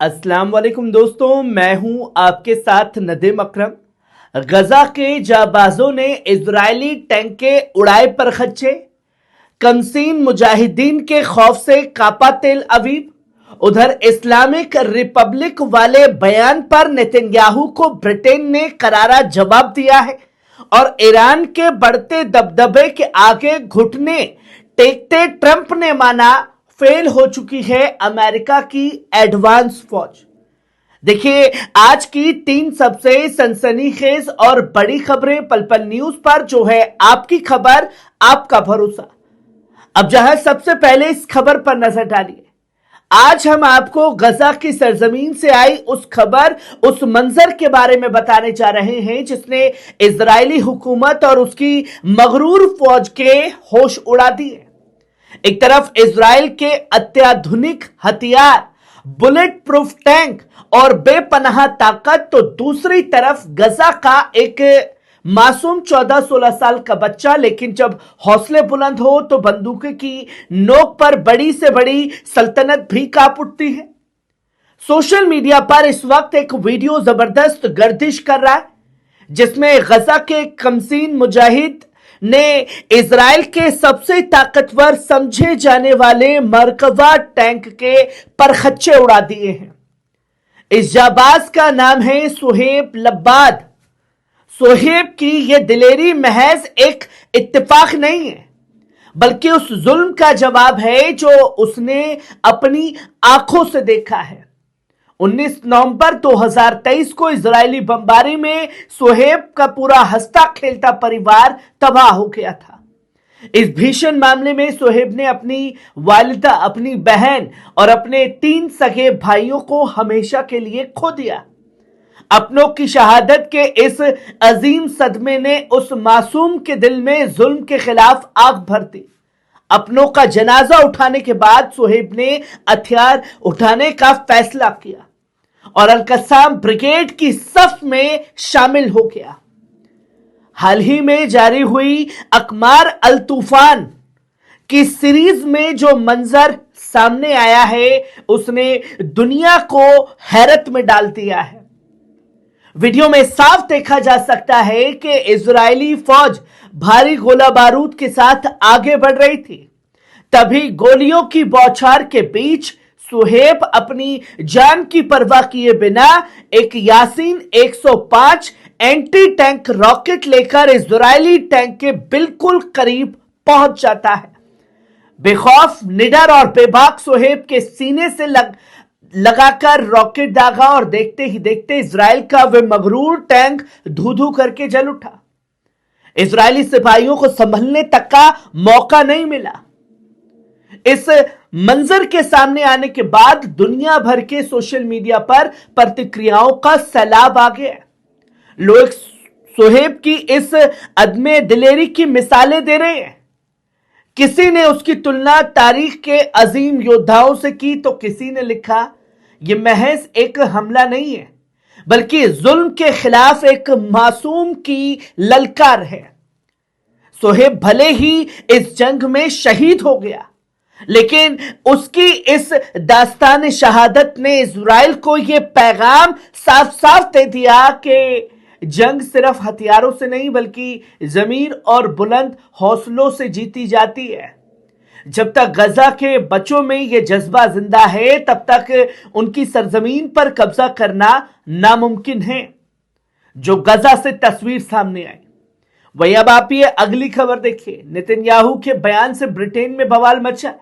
अस्सलाम वालेकुम दोस्तों, मैं हूं आपके साथ नदीम अकरम। गजा के जाबाजों ने इजरायली टैंक के उड़ाए परखच्चे, कमसीन मुजाहिदीन के खौफ से कांपा तेल अवीव। उधर इस्लामिक रिपब्लिक वाले बयान पर नेतन्याहू को ब्रिटेन ने करारा जवाब दिया है और ईरान के बढ़ते दबदबे के आगे घुटने टेकते ट्रंप ने माना फेल हो चुकी है अमेरिका की एडवांस फौज। देखिए, आज की 3 सबसे सनसनीखेज और बड़ी खबरें पल पल न्यूज पर, जो है आपकी खबर आपका भरोसा। अब जहां सबसे पहले इस खबर पर नजर डालिए। आज हम आपको गजा की सरजमीन से आई उस खबर, उस मंजर के बारे में बताने जा रहे हैं जिसने इजरायली हुकूमत और उसकी मगरूर फौज के होश उड़ा दिए। एक तरफ इजराइल के अत्याधुनिक हथियार, बुलेट प्रूफ टैंक और बेपनाह ताकत, तो दूसरी तरफ गजा का एक मासूम 14-16 साल का बच्चा। लेकिन जब हौसले बुलंद हो तो बंदूक की नोक पर बड़ी से बड़ी सल्तनत भी कांप उठती है। सोशल मीडिया पर इस वक्त एक वीडियो जबरदस्त गर्दिश कर रहा है जिसमें गजा के कमसीन मुजाहिद ने इजराइल के सबसे ताकतवर समझे जाने वाले मरकवा टैंक के परखच्चे उड़ा दिए हैं। इस जाबाज का नाम है सोहेब लब्बाद। सोहेब की यह दिलेरी महज एक इत्तेफाक नहीं है, बल्कि उस जुल्म का जवाब है जो उसने अपनी आंखों से देखा है। 19 नवंबर 2023 को इजरायली बमबारी में सोहेब का पूरा हंसता खेलता परिवार तबाह हो गया था। इस भीषण मामले में सोहेब ने अपनी वालिदा, अपनी बहन और अपने 3 सगे भाइयों को हमेशा के लिए खो दिया। अपनों की शहादत के इस अजीम सदमे ने उस मासूम के दिल में जुल्म के खिलाफ आग भर दी। अपनों का जनाजा उठाने के बाद सोहेब ने हथियार उठाने का फैसला किया और अल-कस्साम ब्रिगेड की सफ में शामिल हो गया। हाल ही में जारी हुई अकमार अल तूफान की सीरीज में जो मंजर सामने आया है उसने दुनिया को हैरत में डाल दिया है। वीडियो में साफ देखा जा सकता है कि इजरायली फौज भारी गोला बारूद के साथ आगे बढ़ रही थी। तभी गोलियों की बौछार के बीच सोहेब अपनी जान की परवाह किए बिना एक यासीन 105 एंटी टैंक रॉकेट लेकर इजरायली टैंक के बिल्कुल करीब पहुंच जाता है। बेखौफ, निडर और बेबाक सोहेब के सीने से लगाकर रॉकेट दागा और देखते ही देखते इजराइल का वह मगरूर टैंक धू धू करके जल उठा। इजरायली सिपाहियों को संभलने तक का मौका नहीं मिला। इस मंजर के सामने आने के बाद दुनिया भर के सोशल मीडिया पर प्रतिक्रियाओं का सैलाब आ गया। लोग सोहेब की इस अदमे दिलेरी की मिसालें दे रहे हैं। किसी ने उसकी तुलना तारीख के अजीम योद्धाओं से की तो किसी ने लिखा, यह महज एक हमला नहीं है बल्कि जुल्म के खिलाफ एक मासूम की ललकार है। सोहेब भले ही इस जंग में शहीद हो गया, लेकिन उसकी इस दास्तान शहादत ने इजराइल को यह पैगाम साफ साफ दे दिया कि जंग सिर्फ हथियारों से नहीं बल्कि जमीर और बुलंद हौसलों से जीती जाती है। जब तक गजा के बच्चों में यह जज्बा जिंदा है तब तक उनकी सरजमीन पर कब्जा करना नामुमकिन है। जो गजा से तस्वीर सामने आई वही अब आप ये अगली खबर देखिए। नेतन्याहू के बयान से ब्रिटेन में बवाल मचा।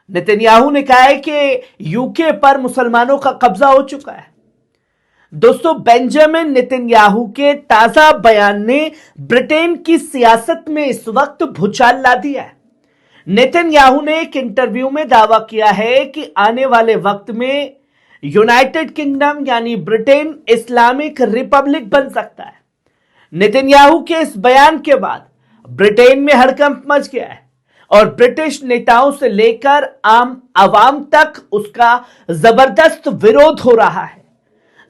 नेतन्याहू ने कहा है कि यूके पर मुसलमानों का कब्जा हो चुका है। दोस्तों, बेंजामिन नेतन्याहू के ताजा बयान ने ब्रिटेन की सियासत में इस वक्त भूचाल ला दिया है। नेतन्याहू ने एक इंटरव्यू में दावा किया है कि आने वाले वक्त में यूनाइटेड किंगडम यानी ब्रिटेन इस्लामिक रिपब्लिक बन सकता है। नेतन्याहू के इस बयान के बाद ब्रिटेन में हड़कंप मच गया है और ब्रिटिश नेताओं से लेकर आम आवाम तक उसका जबरदस्त विरोध हो रहा है।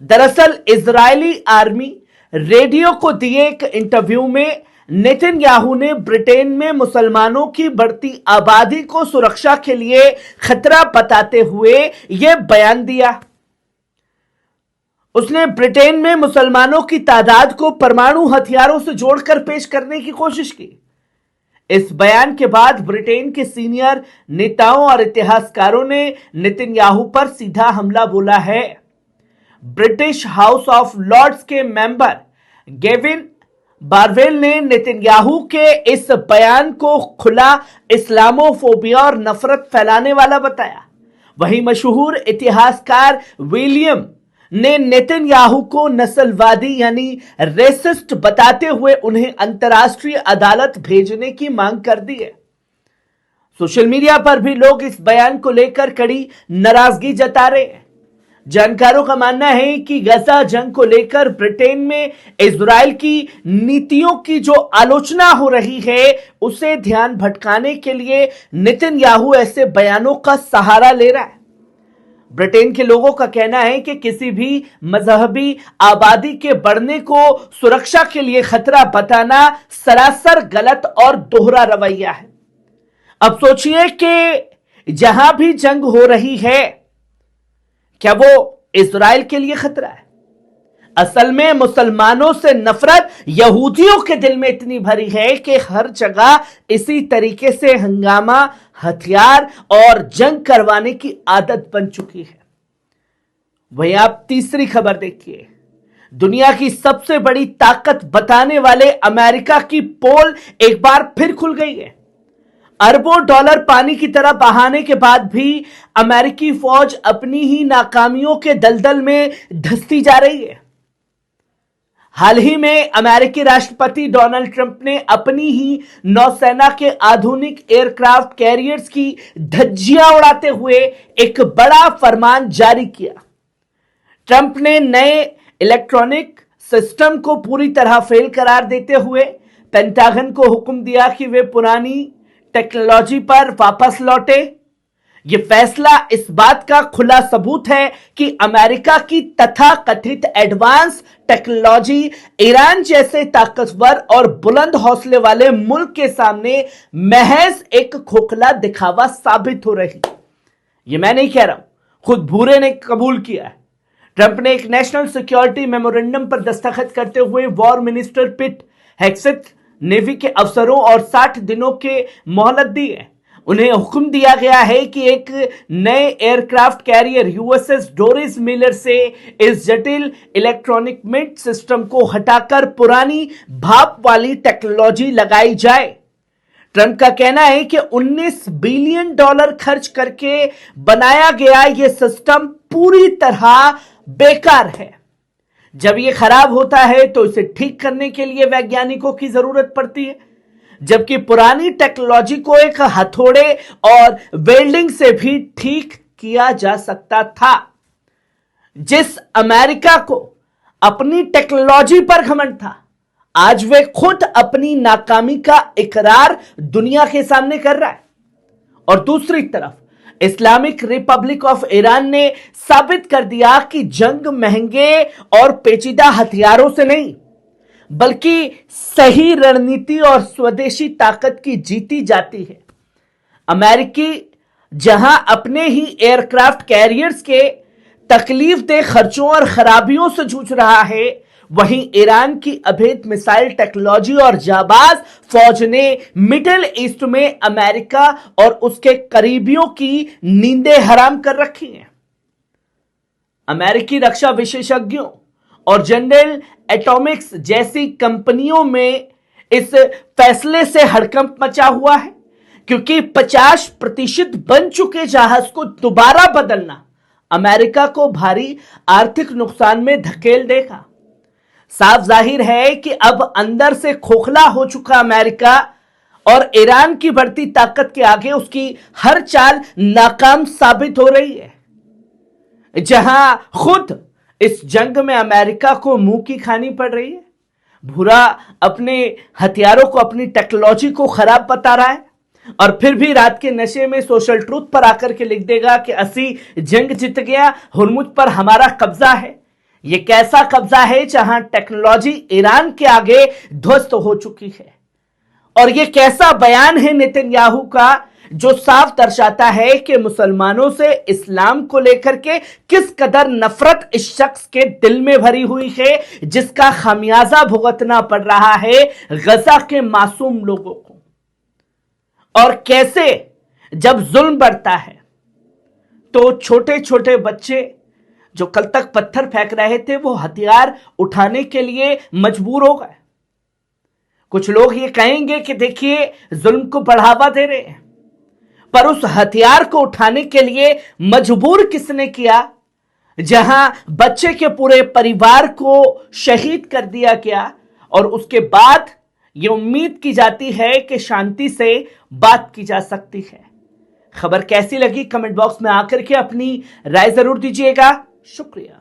दरअसल इजरायली आर्मी रेडियो को दिए एक इंटरव्यू में नेतन्याहू ने ब्रिटेन में मुसलमानों की बढ़ती आबादी को सुरक्षा के लिए खतरा बताते हुए यह बयान दिया। उसने ब्रिटेन में मुसलमानों की तादाद को परमाणु हथियारों से जोड़कर पेश करने की कोशिश की। इस बयान के बाद ब्रिटेन के सीनियर नेताओं और इतिहासकारों ने नेतन्याहू पर सीधा हमला बोला है। ब्रिटिश हाउस ऑफ लॉर्ड्स के मेंबर गेविन बारवेल ने नेतन्याहू के इस बयान को खुला इस्लामोफोबिया और नफरत फैलाने वाला बताया। वहीं मशहूर इतिहासकार विलियम ने नेतन्याहू को नस्लवादी यानी रेसिस्ट बताते हुए उन्हें अंतर्राष्ट्रीय अदालत भेजने की मांग कर दी है। सोशल मीडिया पर भी लोग इस बयान को लेकर कड़ी नाराजगी जता रहे हैं। जानकारों का मानना है कि गजा जंग को लेकर ब्रिटेन में इजराइल की नीतियों की जो आलोचना हो रही है, उसे ध्यान भटकाने के लिए नेतन्याहू ऐसे बयानों का सहारा ले रहा है। ब्रिटेन के लोगों का कहना है कि किसी भी मजहबी आबादी के बढ़ने को सुरक्षा के लिए खतरा बताना सरासर गलत और दोहरा रवैया है। अब सोचिए कि जहां भी जंग हो रही है, क्या वो इजराइल के लिए खतरा है? असल में मुसलमानों से नफरत यहूदियों के दिल में इतनी भरी है कि हर जगह इसी तरीके से हंगामा, हथियार और जंग करवाने की आदत बन चुकी है। वहीं आप तीसरी खबर देखिए। दुनिया की सबसे बड़ी ताकत बताने वाले अमेरिका की पोल एक बार फिर खुल गई है। अरबों डॉलर पानी की तरह बहाने के बाद भी अमेरिकी फौज अपनी ही नाकामियों के दलदल में धंसती जा रही है। हाल ही में अमेरिकी राष्ट्रपति डोनाल्ड ट्रंप ने अपनी ही नौसेना के आधुनिक एयरक्राफ्ट कैरियर्स की धज्जियां उड़ाते हुए एक बड़ा फरमान जारी किया। ट्रंप ने नए इलेक्ट्रॉनिक सिस्टम को पूरी तरह फेल करार देते हुए पेंटागन को हुक्म दिया कि वे पुरानी टेक्नोलॉजी पर वापस लौटे। यह फैसला इस बात का खुला सबूत है कि अमेरिका की तथाकथित एडवांस टेक्नोलॉजी ईरान जैसे ताकतवर और बुलंद हौसले वाले मुल्क के सामने महज एक खोखला दिखावा साबित हो रही। यह मैं नहीं कह रहा हूं, खुद भूरे ने कबूल किया है। ट्रंप ने एक नेशनल सिक्योरिटी मेमोरेंडम पर दस्तखत करते हुए वॉर मिनिस्टर पिट हेक्सेथ, नेवी के अफसरों और 60 दिनों के मोहलत दी है। उन्हें हुक्म दिया गया है कि एक नए aircraft carrier USS Doris Miller से इस जटिल इलेक्ट्रॉनिक मिड सिस्टम को हटाकर पुरानी भाप वाली टेक्नोलॉजी लगाई जाए। ट्रंप का कहना है कि 19 बिलियन डॉलर खर्च करके बनाया गया यह सिस्टम पूरी तरह बेकार है। जब यह खराब होता है तो इसे ठीक करने के लिए वैज्ञानिकों की जरूरत पड़ती है, जबकि पुरानी टेक्नोलॉजी को एक हथौड़े और वेल्डिंग से भी ठीक किया जा सकता था। जिस अमेरिका को अपनी टेक्नोलॉजी पर घमंड था, आज वे खुद अपनी नाकामी का इकरार दुनिया के सामने कर रहा है। और दूसरी तरफ इस्लामिक रिपब्लिक ऑफ ईरान ने साबित कर दिया कि जंग महंगे और पेचीदा हथियारों से नहीं, बल्कि सही रणनीति और स्वदेशी ताकत की जीती जाती है। अमेरिकी जहां अपने ही एयरक्राफ्ट कैरियर्स के तकलीफ दे खर्चों और खराबियों से जूझ रहा है, वहीं ईरान की अभेद मिसाइल टेक्नोलॉजी और जाबाज फौज ने मिडिल ईस्ट में अमेरिका और उसके करीबियों की नींदें हराम कर रखी हैं। अमेरिकी रक्षा विशेषज्ञों और जनरल एटॉमिक्स जैसी कंपनियों में इस फैसले से हड़कंप मचा हुआ है, क्योंकि 50% बन चुके जहाज को दोबारा बदलना अमेरिका को भारी आर्थिक नुकसान में धकेल देगा। साफ जाहिर है कि अब अंदर से खोखला हो चुका अमेरिका और ईरान की बढ़ती ताकत के आगे उसकी हर चाल नाकाम साबित हो रही है। जहां खुद इस जंग में अमेरिका को मुंह की खानी पड़ रही है, भूरा अपने हथियारों को, अपनी टेक्नोलॉजी को खराब बता रहा है और फिर भी रात के नशे में सोशल ट्रूथ पर आकर के लिख देगा कि असी जंग जीत गया, हुर्मुज पर हमारा कब्जा है। यह कैसा कब्जा है जहां टेक्नोलॉजी ईरान के आगे ध्वस्त हो चुकी है? और यह कैसा बयान है नेतन्याहू का जो साफ दर्शाता है कि मुसलमानों से इस्लाम को लेकर के किस कदर नफरत इस शख्स के दिल में भरी हुई है, जिसका खामियाजा भुगतना पड़ रहा है गजा के मासूम लोगों को। और कैसे जब जुल्म बढ़ता है तो छोटे छोटे बच्चे जो कल तक पत्थर फेंक रहे थे वो हथियार उठाने के लिए मजबूर हो गए। कुछ लोग ये कहेंगे कि देखिए जुल्म को बढ़ावा दे रहे हैं, पर उस हथियार को उठाने के लिए मजबूर किसने किया जहां बच्चे के पूरे परिवार को शहीद कर दिया गया और उसके बाद ये उम्मीद की जाती है कि शांति से बात की जा सकती है। खबर कैसी लगी कमेंट बॉक्स में आकर के अपनी राय जरूर दीजिएगा। शुक्रिया।